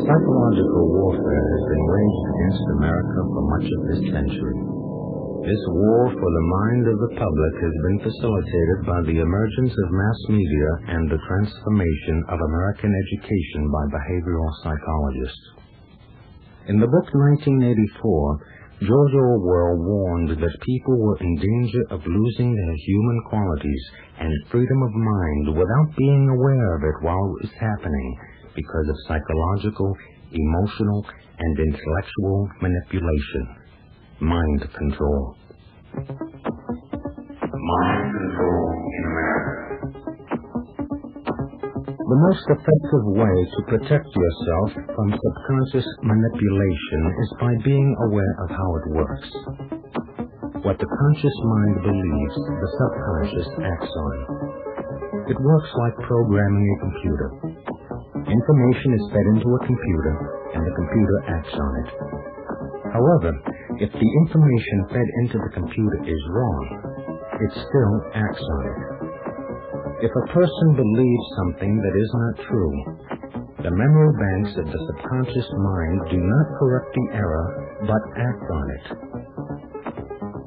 Psychological warfare has been waged against America for much of this century. This war for the mind of the public has been facilitated by the emergence of mass media and the transformation of American education by behavioral psychologists. In the book 1984, George Orwell warned that people were in danger of losing their human qualities and freedom of mind without being aware of it while it was happening because of psychological, emotional, and intellectual manipulation. Mind control. Mind control in America. The most effective way to protect yourself from subconscious manipulation is by being aware of how it works. What the conscious mind believes, the subconscious acts on. It works like programming a computer. Information is fed into a computer, and the computer acts on it. However, if the information fed into the computer is wrong, it still acts on it. If a person believes something that is not true, the memory banks of the subconscious mind do not correct the error, but act on it.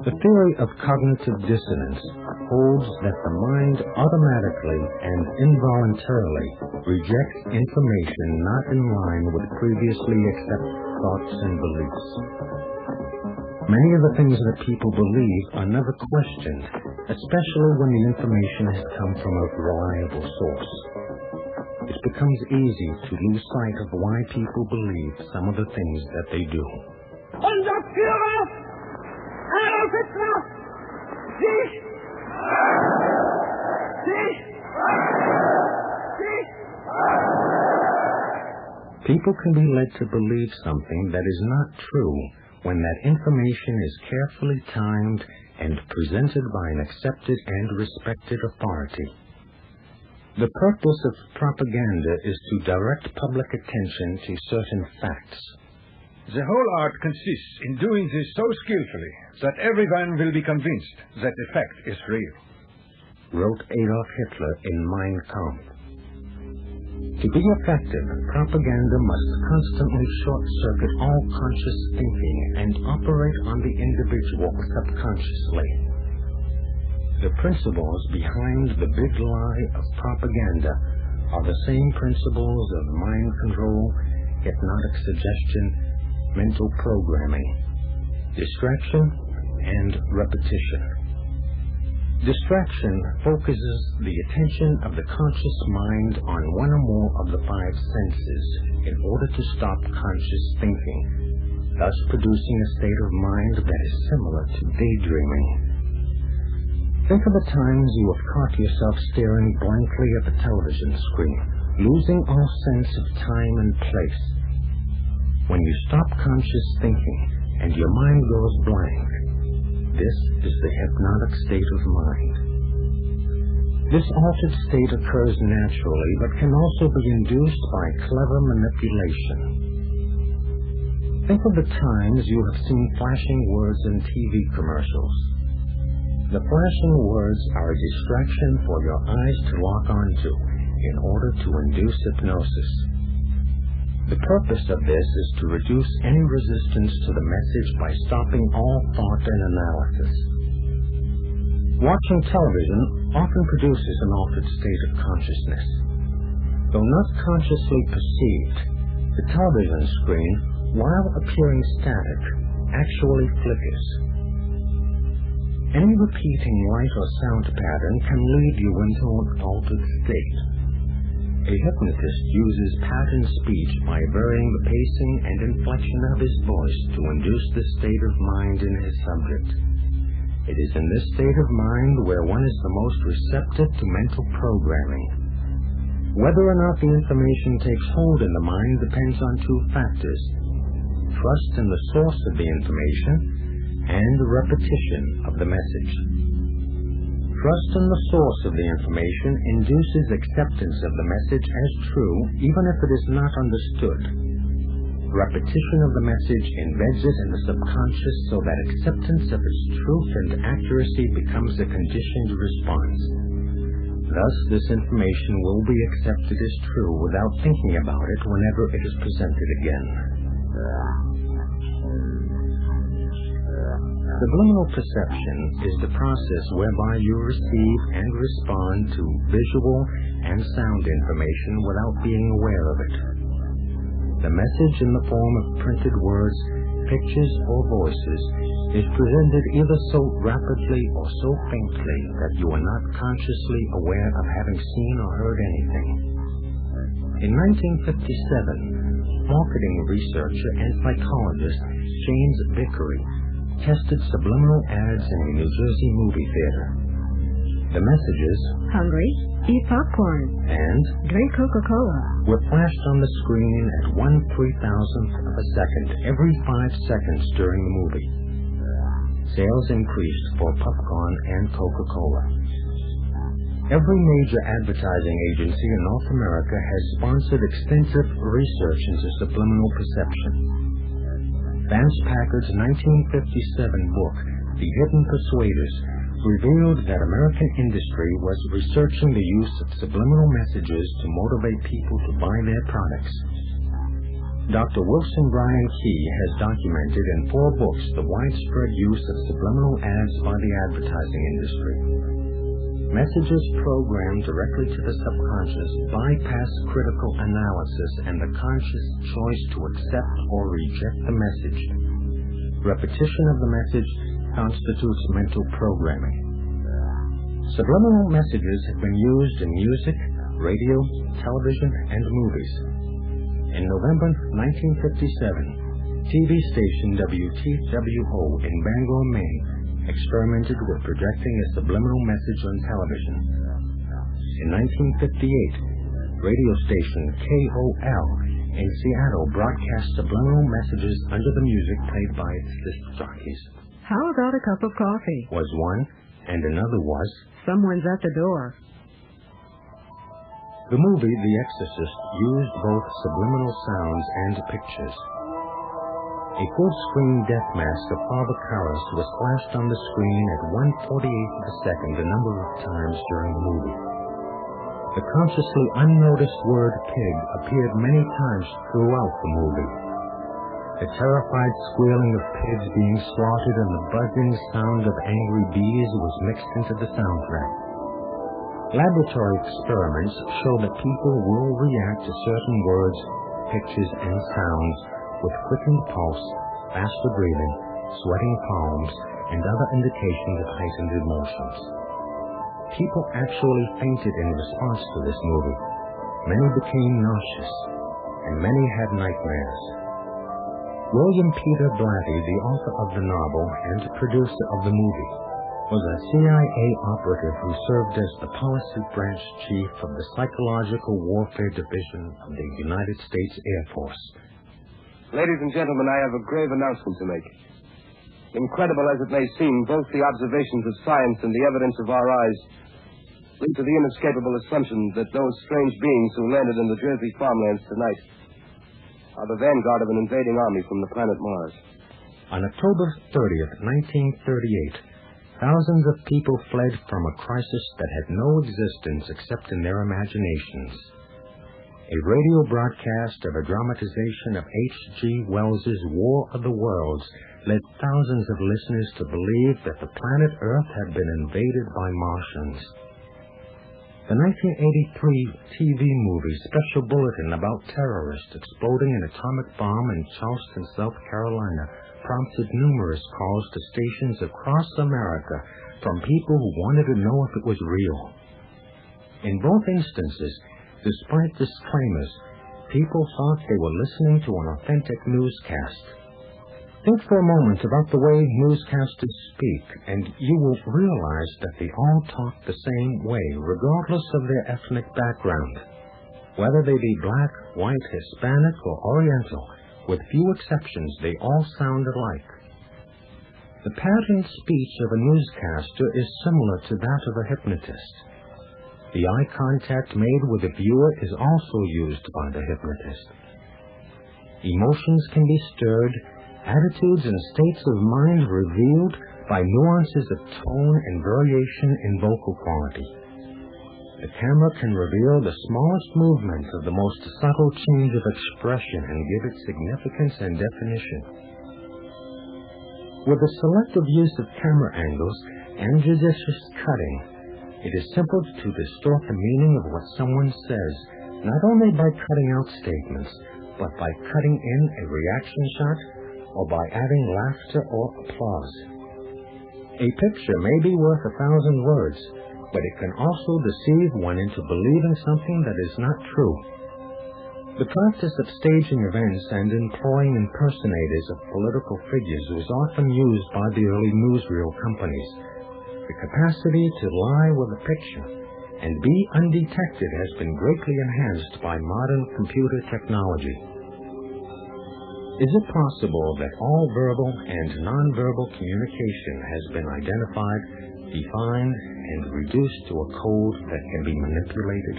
The theory of cognitive dissonance holds that the mind automatically and involuntarily rejects information not in line with previously accepted thoughts and beliefs. Many of the things that people believe are never questioned, especially when the information has come from a reliable source. It becomes easy to lose sight of why people believe some of the things that they do. Unser Führer, Herr Hitler, sich! People can be led to believe something that is not true when that information is carefully timed and presented by an accepted and respected authority. The purpose of propaganda is to direct public attention to certain facts. The whole art consists in doing this so skillfully that everyone will be convinced that the fact is real, wrote Adolf Hitler in Mein Kampf. To be effective, propaganda must constantly short-circuit all conscious thinking and operate on the individual subconsciously. The principles behind the big lie of propaganda are the same principles of mind control, hypnotic suggestion, mental programming, distraction, and repetition. Distraction focuses the attention of the conscious mind on one or more of the five senses in order to stop conscious thinking, thus producing a state of mind that is similar to daydreaming. Think of the times you have caught yourself staring blankly at the television screen, losing all sense of time and place. When you stop conscious thinking and your mind goes blank, this is the hypnotic state of mind. This altered state occurs naturally, but can also be induced by clever manipulation. Think of the times you have seen flashing words in TV commercials. The flashing words are a distraction for your eyes to lock onto in order to induce hypnosis. The purpose of this is to reduce any resistance to the message by stopping all thought and analysis. Watching television often produces an altered state of consciousness. Though not consciously perceived, the television screen, while appearing static, actually flickers. Any repeating light or sound pattern can lead you into an altered state. A hypnotist uses pattern speech by varying the pacing and inflection of his voice to induce the state of mind in his subject. It is in this state of mind where one is the most receptive to mental programming. Whether or not the information takes hold in the mind depends on two factors: trust in the source of the information and repetition of the message. Trust in the source of the information induces acceptance of the message as true, even if it is not understood. Repetition of the message embeds it in the subconscious so that acceptance of its truth and accuracy becomes a conditioned response. Thus, this information will be accepted as true without thinking about it whenever it is presented again. Subliminal perception is the process whereby you receive and respond to visual and sound information without being aware of it. The message in the form of printed words, pictures, or voices is presented either so rapidly or so faintly that you are not consciously aware of having seen or heard anything. In 1957, marketing researcher and psychologist James Vickery tested subliminal ads in a New Jersey movie theater. The messages, hungry, eat popcorn, and drink Coca-Cola, were flashed on the screen at 1/3000th of a second every 5 seconds during the movie. Sales increased for popcorn and Coca-Cola. Every major advertising agency in North America has sponsored extensive research into subliminal perception. Vance Packard's 1957 book, The Hidden Persuaders, revealed that American industry was researching the use of subliminal messages to motivate people to buy their products. Dr. Wilson Bryan Key has documented in 4 books the widespread use of subliminal ads by the advertising industry. Messages programmed directly to the subconscious bypass critical analysis and the conscious choice to accept or reject the message. Repetition of the message constitutes mental programming. Subliminal messages have been used in music, radio, television, and movies. In November 1957, TV station WTWO in Bangor, Maine, experimented with projecting a subliminal message on television. In 1958, radio station KOL in Seattle broadcast subliminal messages under the music played by its disc jockeys. How about a cup of coffee? Was one, and another was, someone's at the door. The movie The Exorcist used both subliminal sounds and pictures. A full-screen death mask of Father Karras was flashed on the screen at 1/48th of a second a number of times during the movie. The consciously unnoticed word pig appeared many times throughout the movie. The terrified squealing of pigs being slaughtered and the buzzing sound of angry bees was mixed into the soundtrack. Laboratory experiments show that people will react to certain words, pictures, and sounds with quickened pulse, faster breathing, sweating palms, and other indications of heightened emotions. People actually fainted in response to this movie. Many became nauseous, and many had nightmares. William Peter Blatty, the author of the novel and producer of the movie, was a CIA operative who served as the policy branch chief of the Psychological Warfare Division of the United States Air Force. Ladies and gentlemen, I have a grave announcement to make. Incredible as it may seem, both the observations of science and the evidence of our eyes lead to the inescapable assumption that those strange beings who landed in the Jersey farmlands tonight are the vanguard of an invading army from the planet Mars. On October 30th, 1938, thousands of people fled from a crisis that had no existence except in their imaginations. A radio broadcast of a dramatization of H.G. Wells's War of the Worlds led thousands of listeners to believe that the planet Earth had been invaded by Martians. The 1983 TV movie Special Bulletin about terrorists exploding an atomic bomb in Charleston, South Carolina, prompted numerous calls to stations across America from people who wanted to know if it was real. In both instances, despite disclaimers, people thought they were listening to an authentic newscast. Think for a moment about the way newscasters speak, and you will realize that they all talk the same way, regardless of their ethnic background. Whether they be black, white, Hispanic, or Oriental, with few exceptions, they all sound alike. The patterned speech of a newscaster is similar to that of a hypnotist. The eye contact made with the viewer is also used by the hypnotist. Emotions can be stirred, attitudes and states of mind revealed by nuances of tone and variation in vocal quality. The camera can reveal the smallest movement of the most subtle change of expression and give it significance and definition. With the selective use of camera angles and judicious cutting, it is simple to distort the meaning of what someone says, not only by cutting out statements, but by cutting in a reaction shot or by adding laughter or applause. A picture may be worth 1,000 words, but it can also deceive one into believing something that is not true. The practice of staging events and employing impersonators of political figures was often used by the early newsreel companies. The capacity to lie with a picture and be undetected has been greatly enhanced by modern computer technology. Is it possible that all verbal and nonverbal communication has been identified, defined, and reduced to a code that can be manipulated?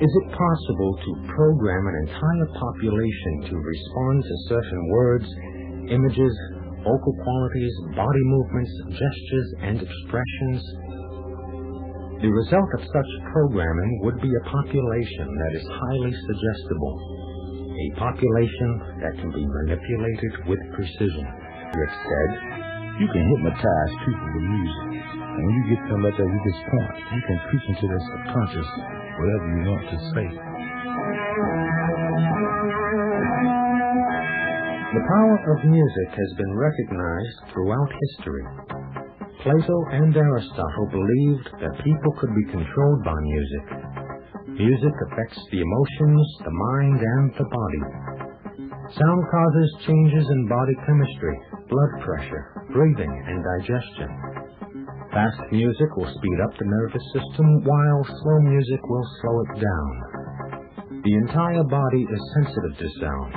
Is it possible to program an entire population to respond to certain words, images, vocal qualities, body movements, gestures, and expressions? The result of such programming would be a population that is highly suggestible, a population that can be manipulated with precision. Rick said, "You can hypnotize people with music, and when you get them at their weakest point, you can preach into their subconscious whatever you want to say." The power of music has been recognized throughout history. Plato and Aristotle believed that people could be controlled by music. Music affects the emotions, the mind, and the body. Sound causes changes in body chemistry, blood pressure, breathing, and digestion. Fast music will speed up the nervous system, while slow music will slow it down. The entire body is sensitive to sound.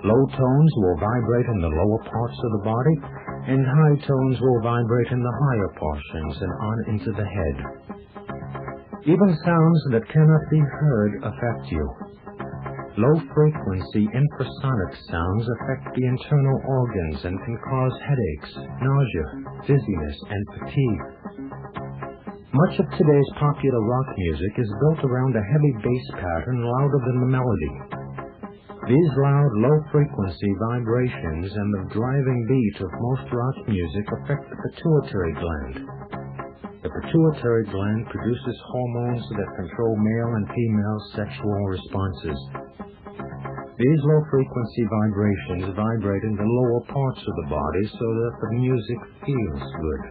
Low tones will vibrate in the lower parts of the body, and high tones will vibrate in the higher portions and on into the head. Even sounds that cannot be heard affect you. Low-frequency infrasonic sounds affect the internal organs and can cause headaches, nausea, dizziness, and fatigue. Much of today's popular rock music is built around a heavy bass pattern louder than the melody. These loud, low-frequency vibrations and the driving beat of most rock music affect the pituitary gland. The pituitary gland produces hormones that control male and female sexual responses. These low-frequency vibrations vibrate in the lower parts of the body so that the music feels good.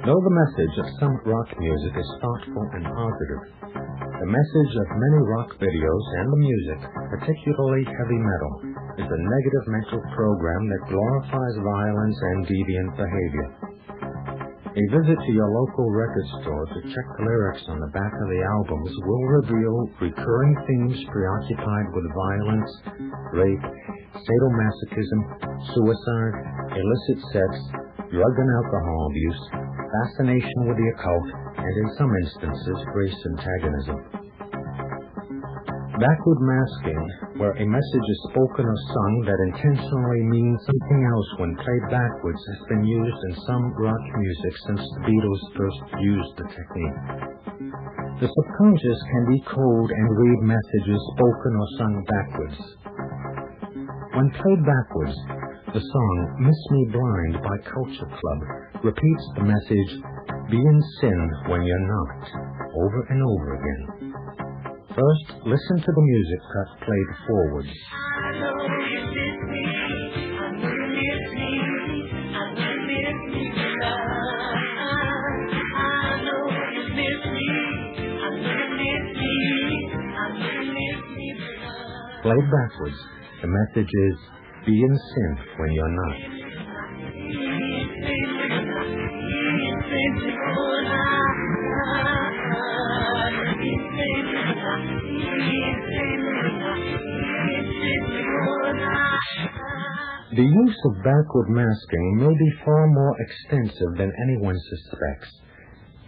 Though the message of some rock music is thoughtful and positive, the message of many rock videos and the music, particularly heavy metal, is a negative mental program that glorifies violence and deviant behavior. A visit to your local record store to check the lyrics on the back of the albums will reveal recurring themes preoccupied with violence, rape, sadomasochism, suicide, illicit sex, drug and alcohol abuse, fascination with the occult, and in some instances, race antagonism. Backward masking, where a message is spoken or sung that intentionally means something else when played backwards, has been used in some rock music since the Beatles first used the technique. The subconscious can decode and read messages spoken or sung backwards. When played backwards, the song Miss Me Blind by Culture Club repeats the message, "Be in sin when you're not," over and over again. First, listen to the music cut played forward. I know you miss me. I know you miss me. I know you miss me. I know you miss me. I know you miss me. I know you miss me. Played backwards, the message is, "Be in sin when you're not." The use of backward masking may be far more extensive than anyone suspects.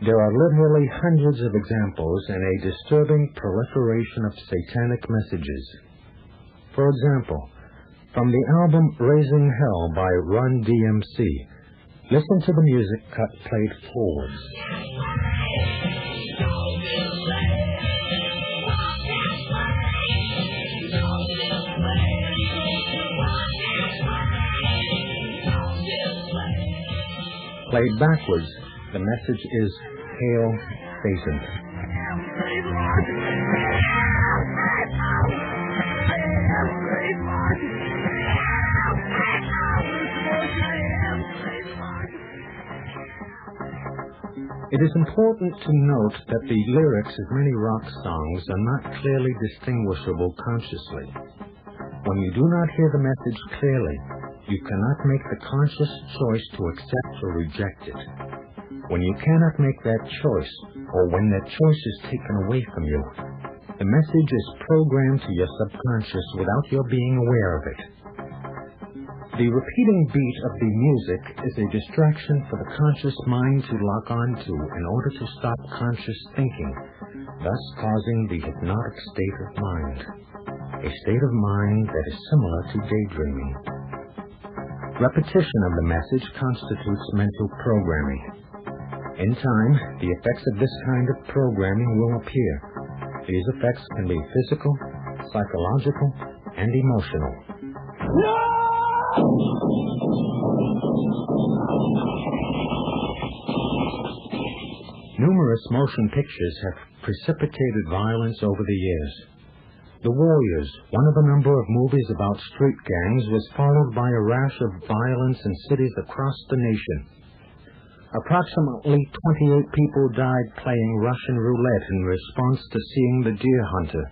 There are literally hundreds of examples and a disturbing proliferation of satanic messages. For example, from the album Raising Hell by Run DMC, listen to the music cut played forwards. Played backwards, the message is, Hail Satan. It is important to note that the lyrics of many rock songs are not clearly distinguishable consciously. When you do not hear the message clearly, you cannot make the conscious choice to accept or reject it. When you cannot make that choice, or when that choice is taken away from you, the message is programmed to your subconscious without your being aware of it. The repeating beat of the music is a distraction for the conscious mind to lock onto in order to stop conscious thinking, thus causing the hypnotic state of mind, a state of mind that is similar to daydreaming. Repetition of the message constitutes mental programming. In time, the effects of this kind of programming will appear. These effects can be physical, psychological, and emotional. Numerous motion pictures have precipitated violence over the years. The Warriors, one of a number of movies about street gangs, was followed by a rash of violence in cities across the nation. Approximately 28 people died playing Russian roulette in response to seeing the deer hunter.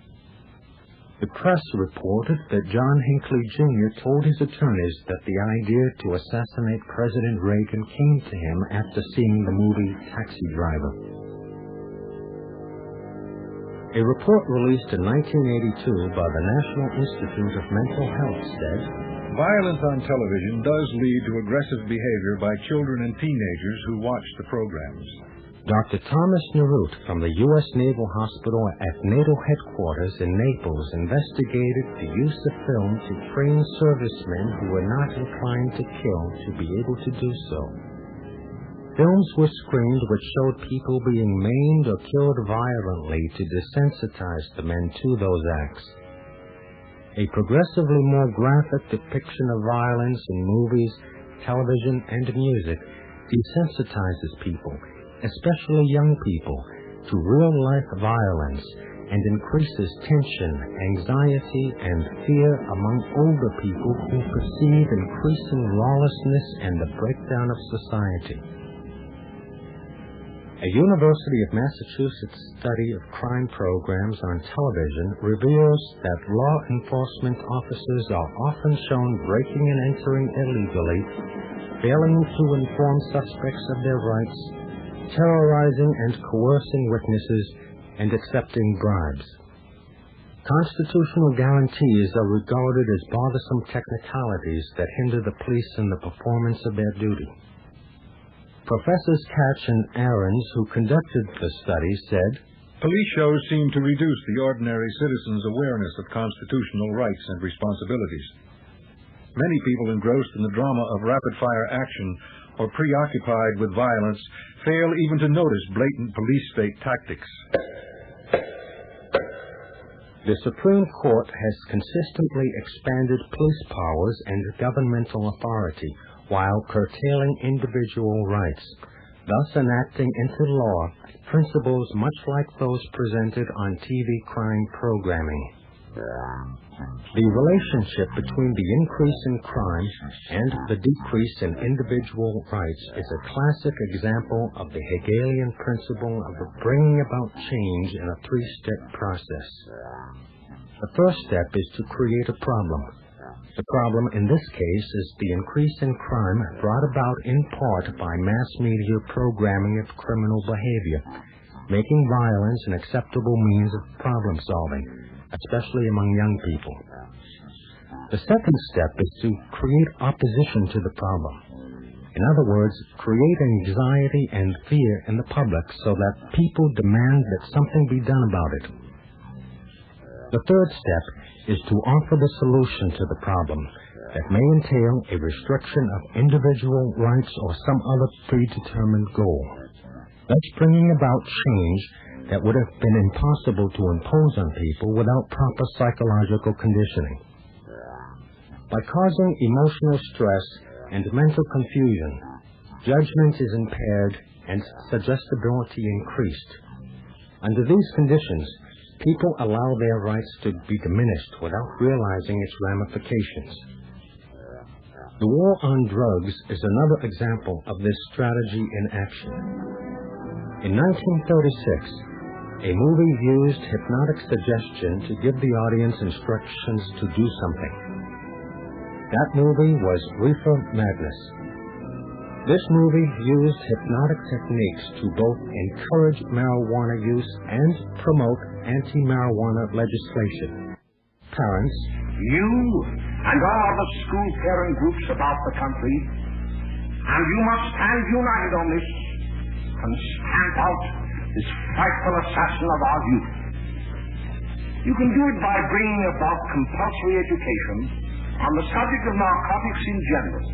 The press reported that John Hinckley Jr. told his attorneys that the idea to assassinate President Reagan came to him after seeing the movie Taxi Driver. A report released in 1982 by the National Institute of Mental Health said, Violence on television does lead to aggressive behavior by children and teenagers who watch the programs. Dr. Thomas Nerut from the U.S. Naval Hospital at NATO headquarters in Naples investigated the use of film to train servicemen who were not inclined to kill to be able to do so. Films were screened which showed people being maimed or killed violently to desensitize the men to those acts. A progressively more graphic depiction of violence in movies, television, and music desensitizes people, especially young people, to real-life violence and increases tension, anxiety, and fear among older people who perceive increasing lawlessness and the breakdown of society. A University of Massachusetts study of crime programs on television reveals that law enforcement officers are often shown breaking and entering illegally, failing to inform suspects of their rights, terrorizing and coercing witnesses, and accepting bribes. Constitutional guarantees are regarded as bothersome technicalities that hinder the police in the performance of their duty. Professors Katch and Ahrens, who conducted the study, said, Police shows seem to reduce the ordinary citizen's awareness of constitutional rights and responsibilities. Many people engrossed in the drama of rapid-fire action or preoccupied with violence fail even to notice blatant police state tactics. The Supreme Court has consistently expanded police powers and governmental authority while curtailing individual rights, thus enacting into law principles much like those presented on TV crime programming. The relationship between the increase in crime and the decrease in individual rights is a classic example of the Hegelian principle of bringing about change in a three-step process. The first step is to create a problem. The problem in this case is the increase in crime brought about in part by mass media programming of criminal behavior, making violence an acceptable means of problem solving, especially among young people. The second step is to create opposition to the problem. In other words, create anxiety and fear in the public so that people demand that something be done about it. The third step is to offer the solution to the problem that may entail a restriction of individual rights or some other predetermined goal, thus bringing about change that would have been impossible to impose on people without proper psychological conditioning. By causing emotional stress and mental confusion, Judgment is impaired and suggestibility increased. Under these conditions, people allow their rights to be diminished without realizing its ramifications. The war on drugs is another example of this strategy in action. In 1936, a movie used hypnotic suggestion to give the audience instructions to do something. That movie was Reefer Madness. This movie used hypnotic techniques to both encourage marijuana use and promote anti-marijuana legislation. Parents, You and all the school parent groups about the country, and you must stand united on this and stamp out this frightful assassin of our youth. You can do it by bringing about compulsory education on the subject of narcotics in general,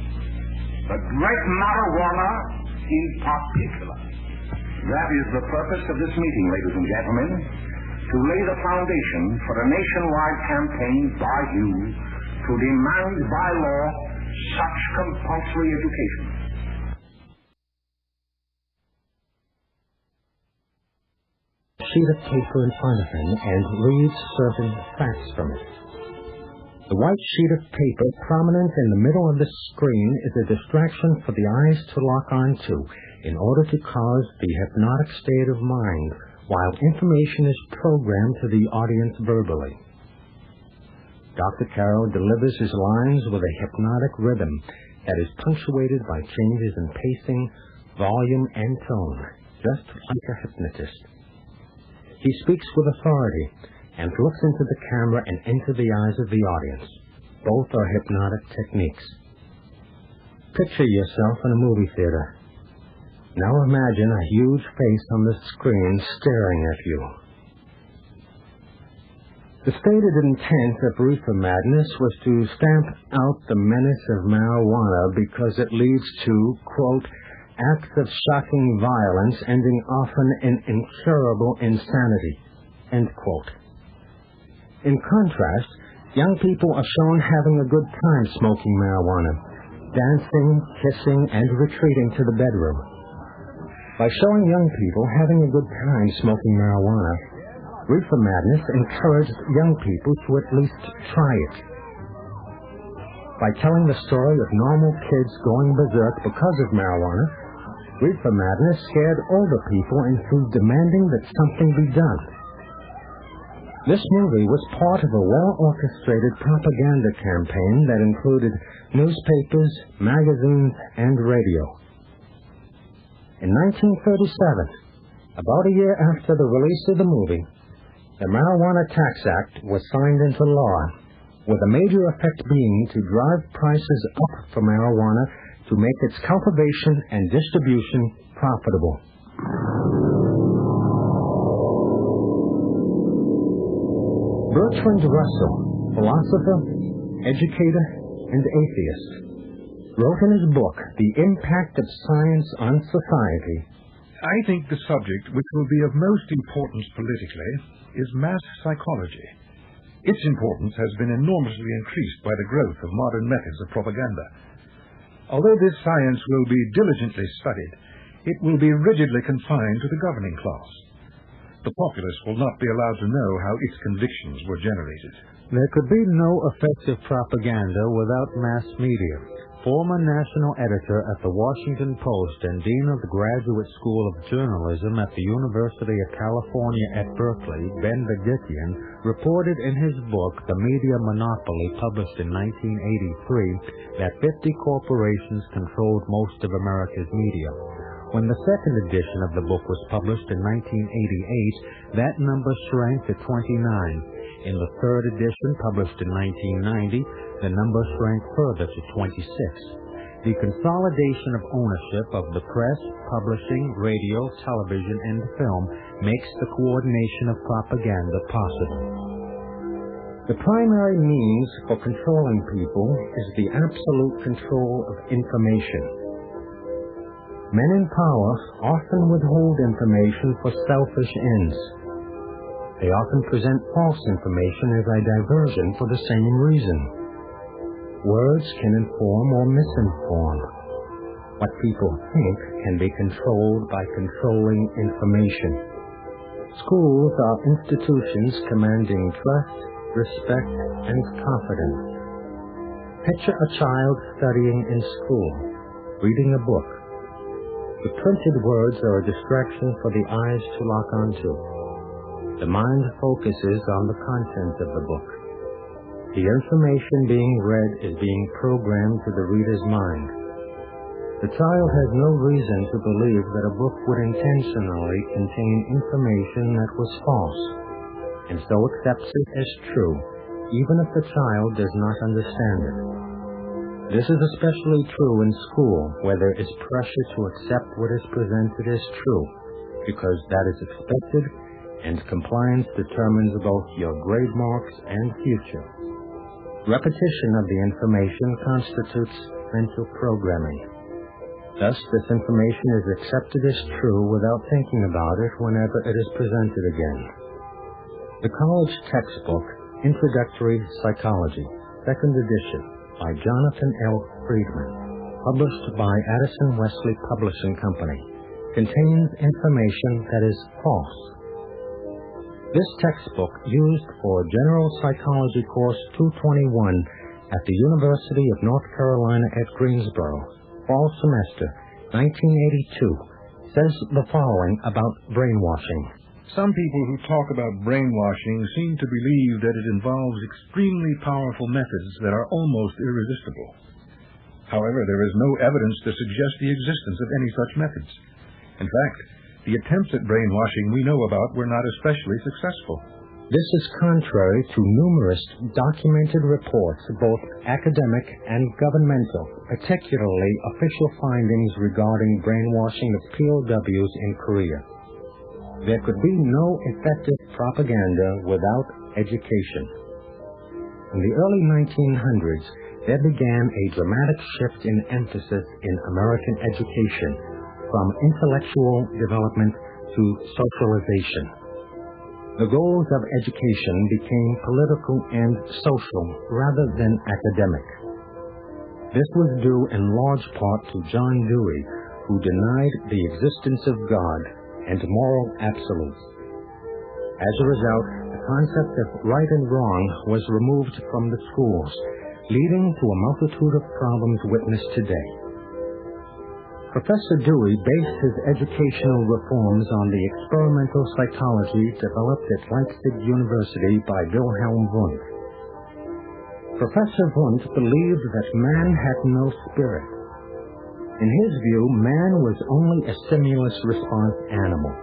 but great marijuana in particular. That is the purpose of this meeting, ladies and gentlemen, to lay the foundation for a nationwide campaign by you to demand by law such compulsory education. sheet of paper in front of him and reads certain facts from it. The white sheet of paper prominent in the middle of the screen is a distraction for the eyes to lock onto in order to cause the hypnotic state of mind while information is programmed to the audience verbally. Dr. Carroll delivers his lines with a hypnotic rhythm that is punctuated by changes in pacing, volume, and tone, just like a hypnotist. He speaks with authority and looks into the camera and into the eyes of the audience. Both are hypnotic techniques. Picture yourself in a movie theater. Now imagine a huge face on the screen staring at you. The stated intent of Reefer Madness was to stamp out the menace of marijuana because it leads to, quote, acts of shocking violence ending often in incurable insanity, end quote. In contrast, young people are shown having a good time smoking marijuana, dancing, kissing, and retreating to the bedroom. By showing young people having a good time smoking marijuana, Reefer Madness encouraged young people to at least try it. By telling the story of normal kids going berserk because of marijuana, Reefer Madness scared older people into demanding that something be done. This movie was part of a well-orchestrated propaganda campaign that included newspapers, magazines, and radio. In 1937, about a year after the release of the movie, the Marijuana Tax Act was signed into law, with a major effect being to drive prices up for marijuana to make its cultivation and distribution profitable. Bertrand Russell, philosopher, educator, and atheist, wrote in his book, The Impact of Science on Society, I think the subject which will be of most importance politically is mass psychology. Its importance has been enormously increased by the growth of modern methods of propaganda. Although this science will be diligently studied, it will be rigidly confined to the governing class. The populace will not be allowed to know how its convictions were generated. There could be no effective propaganda without mass media. Former national editor at the Washington Post and dean of the Graduate School of Journalism at the University of California at Berkeley, Ben Bagdikian, reported in his book, The Media Monopoly, published in 1983, that 50 corporations controlled most of America's media. When the second edition of the book was published in 1988, that number shrank to 29. In the third edition, published in 1990, the number shrank further to 26. The consolidation of ownership of the press, publishing, radio, television, and film makes the coordination of propaganda possible. The primary means for controlling people is the absolute control of information. Men in power often withhold information for selfish ends. They often present false information as a diversion for the same reason. Words can inform or misinform. What people think can be controlled by controlling information. Schools are institutions commanding trust, respect, and confidence. Picture a child studying in school, reading a book. The printed words are a distraction for the eyes to lock onto. The mind focuses on the content of the book. The information being read is being programmed to the reader's mind. The child has no reason to believe that a book would intentionally contain information that was false, and so accepts it as true, even if the child does not understand it. This is especially true in school, where there is pressure to accept what is presented as true, because that is expected, and compliance determines both your grade marks and future. Repetition of the information constitutes mental programming. Thus, this information is accepted as true without thinking about it whenever it is presented again. The college textbook, Introductory Psychology, 2nd edition, by Jonathan L. Friedman, published by Addison Wesley Publishing Company, contains information that is false. This textbook, used for General Psychology Course 221 at the University of North Carolina at Greensboro, fall semester 1982, says the following about brainwashing. Some people who talk about brainwashing seem to believe that it involves extremely powerful methods that are almost irresistible. However, there is no evidence to suggest the existence of any such methods. In fact, the attempts at brainwashing we know about were not especially successful. This is contrary to numerous documented reports, both academic and governmental, particularly official findings regarding brainwashing of POWs in Korea. There could be no effective propaganda without education. In the early 1900s, there began a dramatic shift in emphasis in American education from intellectual development to socialization. The goals of education became political and social rather than academic. This was due in large part to John Dewey, who denied the existence of God and moral absolutes. As a result, the concept of right and wrong was removed from the schools, leading to a multitude of problems witnessed today. Professor Dewey based his educational reforms on the experimental psychology developed at Leipzig University by Wilhelm Wundt. Professor Wundt believed that man had no spirit. In his view, man was only a stimulus response animal.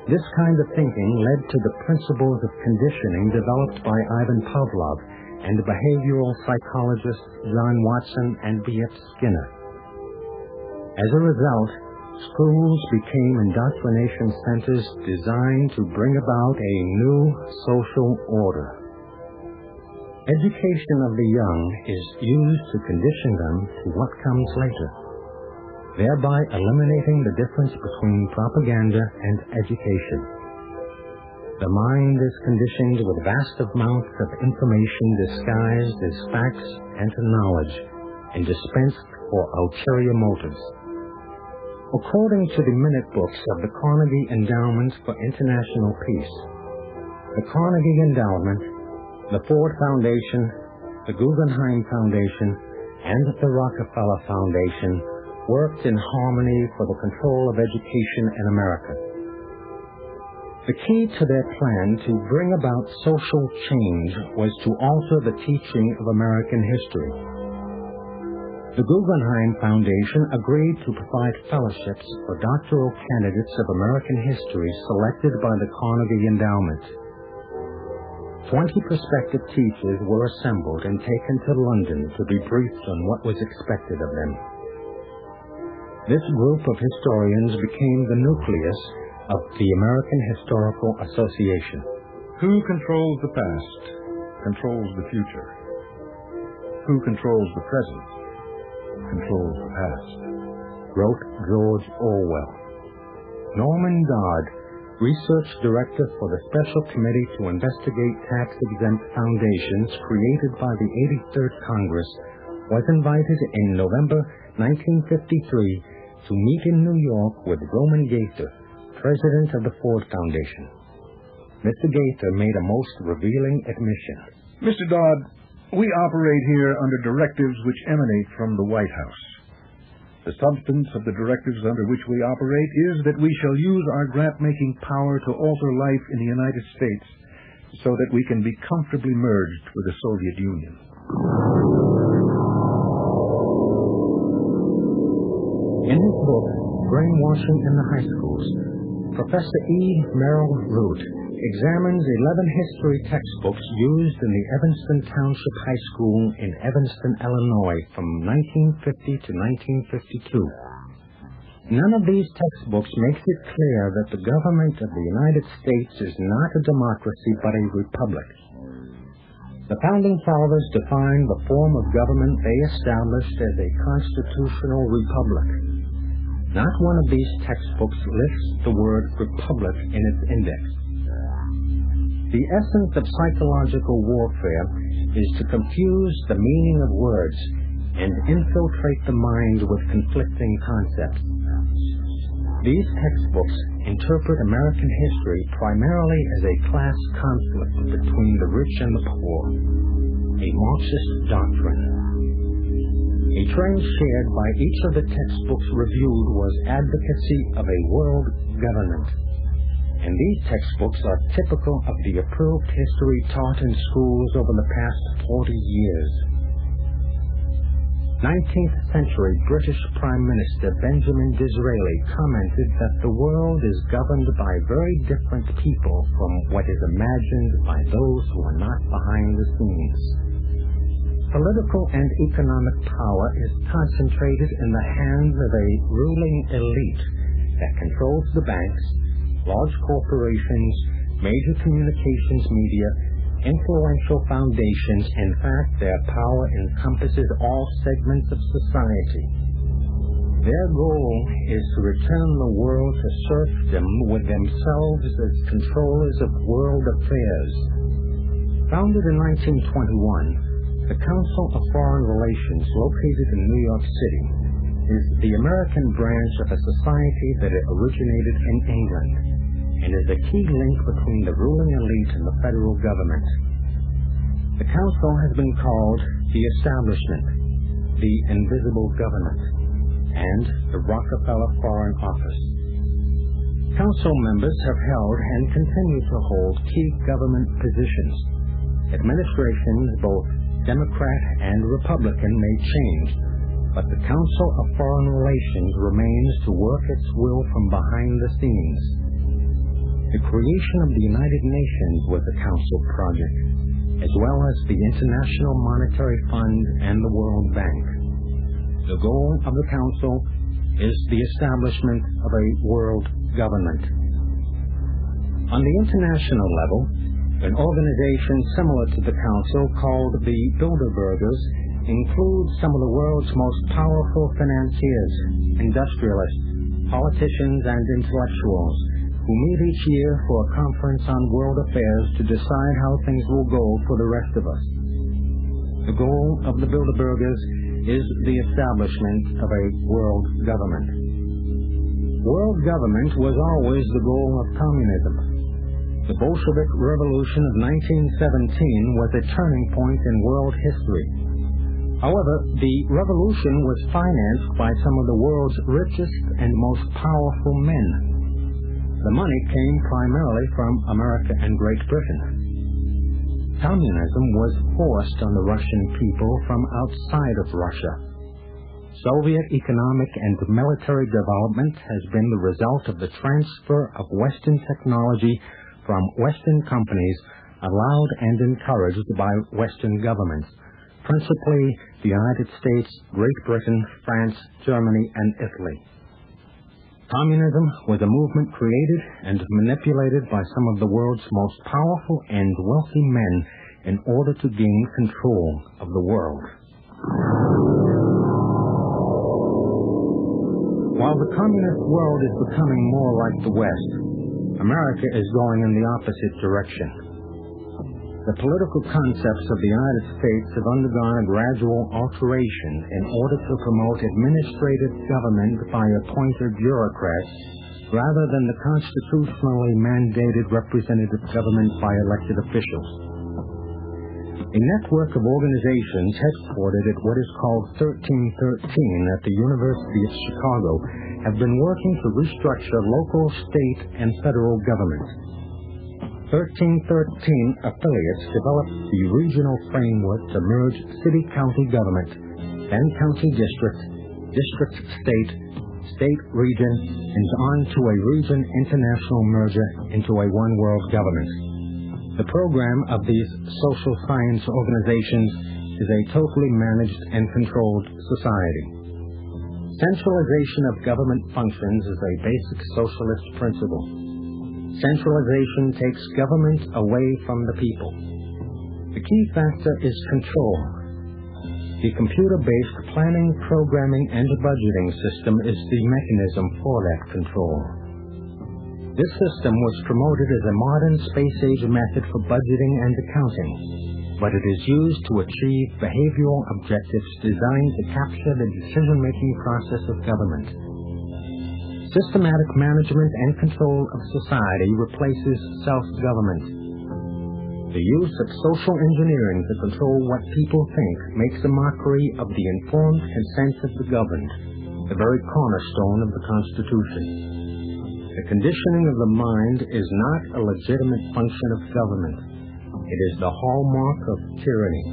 This kind of thinking led to the principles of conditioning developed by Ivan Pavlov and behavioral psychologists John Watson and B.F. Skinner. As a result, schools became indoctrination centers designed to bring about a new social order. Education of the young is used to condition them to what comes later, thereby eliminating the difference between propaganda and education. The mind is conditioned with vast amounts of information disguised as facts and knowledge and dispensed for ulterior motives. According to the minute books of the Carnegie Endowment for International Peace, the Carnegie Endowment, the Ford Foundation, the Guggenheim Foundation, and the Rockefeller Foundation worked in harmony for the control of education in America. The key to their plan to bring about social change was to alter the teaching of American history. The Guggenheim Foundation agreed to provide fellowships for doctoral candidates of American history selected by the Carnegie Endowment. 20 prospective teachers were assembled and taken to London to be briefed on what was expected of them. This group of historians became the nucleus of the American Historical Association. Who controls the past controls the future. Who controls the present controls the past, wrote George Orwell. Norman Dodd, research director for the Special Committee to Investigate Tax-Exempt Foundations created by the 83rd Congress, was invited in November 1953, to meet in New York with Roman Gaither, president of the Ford Foundation. Mr. Gaither made a most revealing admission. Mr. Dodd, we operate here under directives which emanate from the White House. The substance of the directives under which we operate is that we shall use our grant-making power to alter life in the United States so that we can be comfortably merged with the Soviet Union. In his book, Brainwashing in the High Schools, Professor E. Merrill Root examines 11 history textbooks used in the Evanston Township High School in Evanston, Illinois, from 1950 to 1952. None of these textbooks makes it clear that the government of the United States is not a democracy but a republic. The Founding Fathers defined the form of government they established as a constitutional republic. Not one of these textbooks lists the word republic in its index. The essence of psychological warfare is to confuse the meaning of words and infiltrate the mind with conflicting concepts. These textbooks interpret American history primarily as a class conflict between the rich and the poor, a Marxist doctrine. A trend shared by each of the textbooks reviewed was advocacy of a world government. And these textbooks are typical of the approved history taught in schools over the past 40 years. 19th century British Prime Minister Benjamin Disraeli commented that the world is governed by very different people from what is imagined by those who are not behind the scenes. Political and economic power is concentrated in the hands of a ruling elite that controls the banks, large corporations, major communications media, influential foundations. In fact, their power encompasses all segments of society. Their goal is to return the world to serfdom with themselves as controllers of world affairs. Founded in 1921, the Council of Foreign Relations, located in New York City, is the American branch of a society that originated in England and is a key link between the ruling elite and the federal government. The Council has been called the Establishment, the Invisible Government, and the Rockefeller Foreign Office. Council members have held and continue to hold key government positions. Administrations, both Democrat and Republican, may change, but the Council of Foreign Relations remains to work its will from behind the scenes. The creation of the United Nations was a Council project, as well as the International Monetary Fund and the World Bank. The goal of the Council is the establishment of a world government. On the international level, an organization similar to the Council called the Bilderbergers includes some of the world's most powerful financiers, industrialists, politicians, and intellectuals who meet each year for a conference on world affairs to decide how things will go for the rest of us. The goal of the Bilderbergers is the establishment of a world government. World government was always the goal of communism. The Bolshevik Revolution of 1917 was a turning point in world history. However, the revolution was financed by some of the world's richest and most powerful men. The money came primarily from America and Great Britain. Communism was forced on the Russian people from outside of Russia. Soviet economic and military development has been the result of the transfer of Western technology from Western companies, allowed and encouraged by Western governments, principally the United States, Great Britain, France, Germany, and Italy. Communism was a movement created and manipulated by some of the world's most powerful and wealthy men in order to gain control of the world. While the communist world is becoming more like the West, America is going in the opposite direction. The political concepts of the United States have undergone a gradual alteration in order to promote administrative government by appointed bureaucrats rather than the constitutionally mandated representative government by elected officials. A network of organizations headquartered at what is called 1313 at the University of Chicago have been working to restructure local, state, and federal government. 1313 affiliates developed the regional framework to merge city-county government, then county district, district-state, state-region, and on to a region-international merger into a one-world government. The program of these social science organizations is a totally managed and controlled society. Centralization of government functions is a basic socialist principle. Centralization takes government away from the people. The key factor is control. The computer-based planning, programming, and budgeting system is the mechanism for that control. This system was promoted as a modern space-age method for budgeting and accounting, but it is used to achieve behavioral objectives designed to capture the decision-making process of government. Systematic management and control of society replaces self-government. The use of social engineering to control what people think makes a mockery of the informed consent of the governed, the very cornerstone of the Constitution. The conditioning of the mind is not a legitimate function of government. It is the hallmark of tyranny.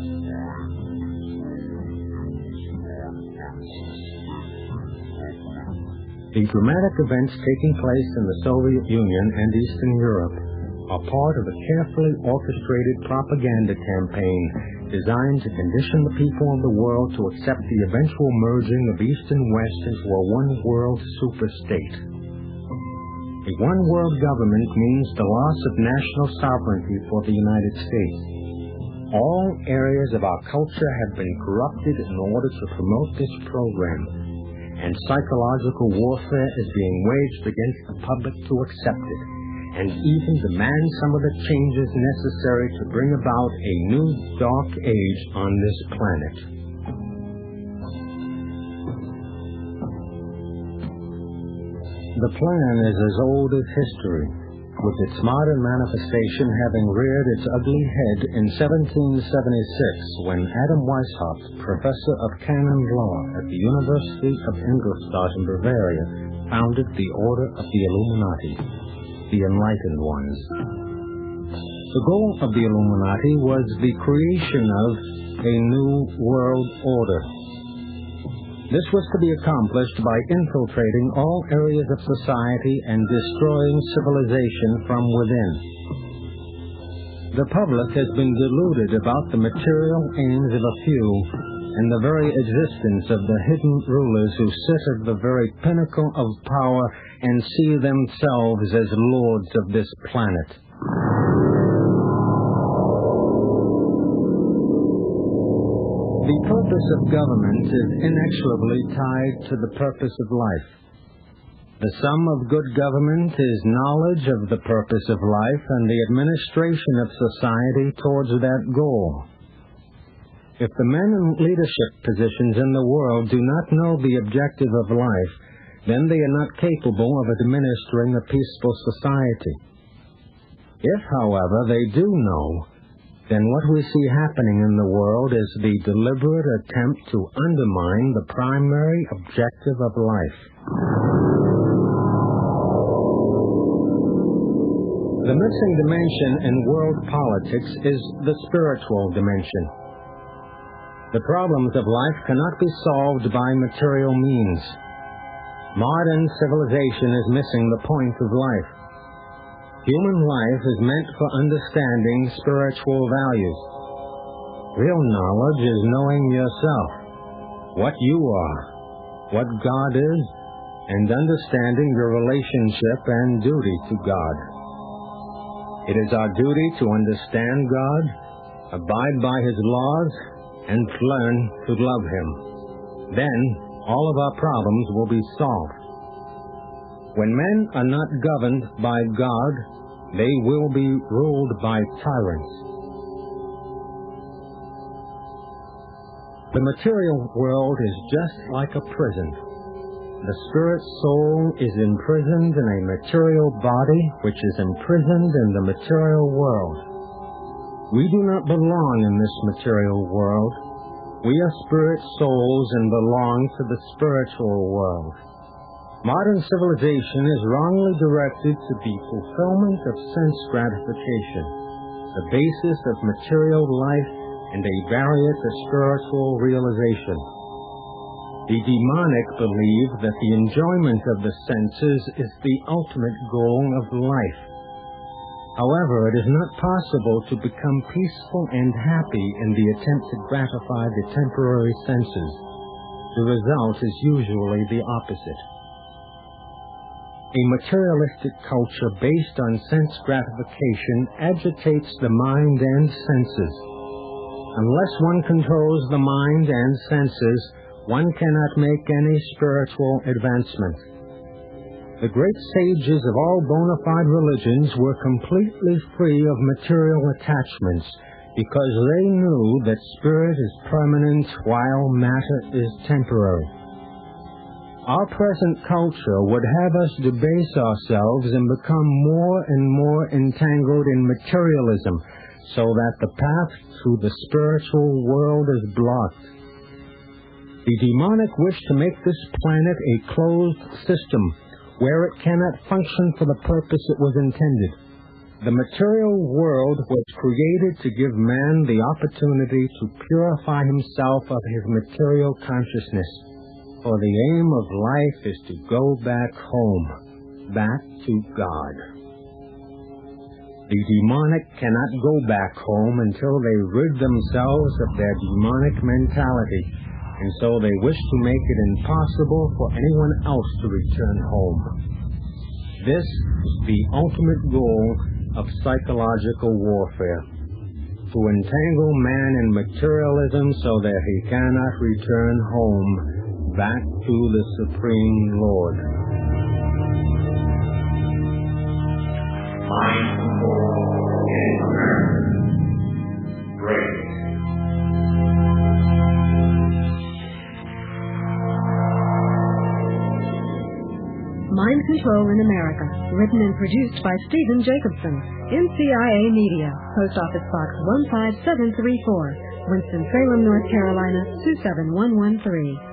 The dramatic events taking place in the Soviet Union and Eastern Europe are part of a carefully orchestrated propaganda campaign designed to condition the people of the world to accept the eventual merging of East and West into a one-world superstate. A one-world government means the loss of national sovereignty for the United States. All areas of our culture have been corrupted in order to promote this program, and psychological warfare is being waged against the public to accept it, and even demand some of the changes necessary to bring about a new dark age on this planet. The plan is as old as history, with its modern manifestation having reared its ugly head in 1776 when Adam Weishaupt, professor of canon law at the University of Ingolstadt in Bavaria, founded the Order of the Illuminati, the Enlightened Ones. The goal of the Illuminati was the creation of a new world order. This was to be accomplished by infiltrating all areas of society and destroying civilization from within. The public has been deluded about the material aims of a few and the very existence of the hidden rulers who sit at the very pinnacle of power and see themselves as lords of this planet. The purpose of government is inexorably tied to the purpose of life. The sum of good government is knowledge of the purpose of life and the administration of society towards that goal. If the men in leadership positions in the world do not know the objective of life, then they are not capable of administering a peaceful society. If, however, they do know, then what we see happening in the world is the deliberate attempt to undermine the primary objective of life. The missing dimension in world politics is the spiritual dimension. The problems of life cannot be solved by material means. Modern civilization is missing the point of life. Human life is meant for understanding spiritual values. Real knowledge is knowing yourself, what you are, what God is, and understanding your relationship and duty to God. It is our duty to understand God, abide by His laws, and learn to love Him. Then, all of our problems will be solved. When men are not governed by God, they will be ruled by tyrants. The material world is just like a prison. The spirit soul is imprisoned in a material body which is imprisoned in the material world. We do not belong in this material world. We are spirit souls and belong to the spiritual world. Modern civilization is wrongly directed to the fulfillment of sense gratification, the basis of material life and a barrier to spiritual realization. The demonic believe that the enjoyment of the senses is the ultimate goal of life. However, it is not possible to become peaceful and happy in the attempt to gratify the temporary senses. The result is usually the opposite. A materialistic culture based on sense gratification agitates the mind and senses. Unless one controls the mind and senses, one cannot make any spiritual advancement. The great sages of all bona fide religions were completely free of material attachments because they knew that spirit is permanent while matter is temporary. Our present culture would have us debase ourselves and become more and more entangled in materialism so that the path to the spiritual world is blocked. The demonic wish to make this planet a closed system where it cannot function for the purpose it was intended. The material world was created to give man the opportunity to purify himself of his material consciousness, for the aim of life is to go back home, back to God. The demonic cannot go back home until they rid themselves of their demonic mentality, and so they wish to make it impossible for anyone else to return home. This is the ultimate goal of psychological warfare, to entangle man in materialism so that he cannot return home, back to the Supreme Lord. Mind control in America. Great. Mind Control in America, written and produced by Stephen Jacobson, NCIA Media, Post Office Box 15734, Winston-Salem, North Carolina 27113.